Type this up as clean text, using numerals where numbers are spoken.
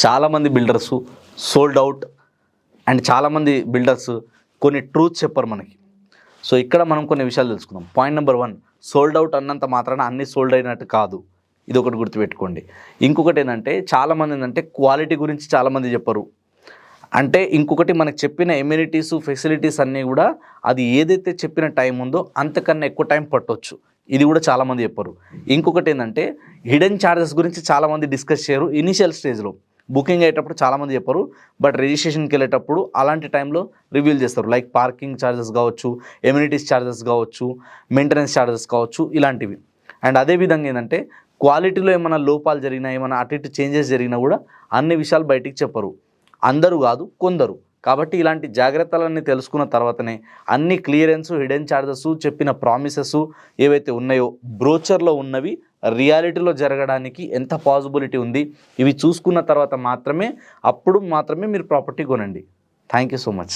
చాలామంది builders sold out and చాలామంది builders కొన్ని ట్రూత్ చెప్పరు మనకి. సో ఇక్కడ మనం కొన్ని విషయాలు తెలుసుకుందాం. పాయింట్ నెంబర్ 1, సోల్డ్ అవుట్ అన్నంత మాత్రాన అన్నీ సోల్డ్ అయినట్టు కాదు. ఇది ఒకటి గుర్తుపెట్టుకోండి. ఇంకొకటి ఏంటంటే చాలామంది ఏంటంటే క్వాలిటీ గురించి చాలామంది చెప్పరు. అంటే ఇంకొకటి మనకు చెప్పిన ఎమ్యూనిటీసు ఫెసిలిటీస్ అన్నీ కూడా అది ఏదైతే చెప్పిన టైం ఉందో అంతకన్నా ఎక్కువ టైం పట్టవచ్చు. ఇది కూడా చాలామంది చెప్పరు. ఇంకొకటి ఏంటంటే హిడెన్ ఛార్జెస్ గురించి చాలామంది డిస్కస్ చేయరు. ఇనిషియల్ స్టేజ్లో బుకింగ్ అయ్యేటప్పుడు చాలామంది చెప్పరు, బట్ రిజిస్ట్రేషన్కి వెళ్ళేటప్పుడు అలాంటి టైంలో రివీల్ చేస్తారు. లైక్ పార్కింగ్ ఛార్జెస్ కావచ్చు, ఎమ్యూనిటీస్ ఛార్జెస్ కావచ్చు, మెయింటెనెన్స్ ఛార్జెస్ కావచ్చు, ఇలాంటివి. అండ్ అదేవిధంగా ఏంటంటే క్వాలిటీలో ఏమైనా లోపాలు జరిగినా, ఏమైనా అటు ఇటు చేంజెస్ జరిగినా కూడా అన్ని విషయాలు బయటికి చెప్పరు. అందరూ కాదు, కొందరు. కాబట్టి ఇలాంటి జాగ్రత్తలన్నీ తెలుసుకున్న తర్వాతనే అన్ని క్లియరెన్స్, హిడెన్ ఛార్జెస్, చెప్పిన ప్రామిసెస్ ఏవైతే ఉన్నాయో బ్రోచర్లో ఉన్నవి రియాలిటీలో జరగడానికి ఎంత పాసిబిలిటీ ఉంది ఇవి చూసుకున్న తర్వాత మాత్రమే మీరు ప్రాపర్టీ కొనండి. Thank you so much.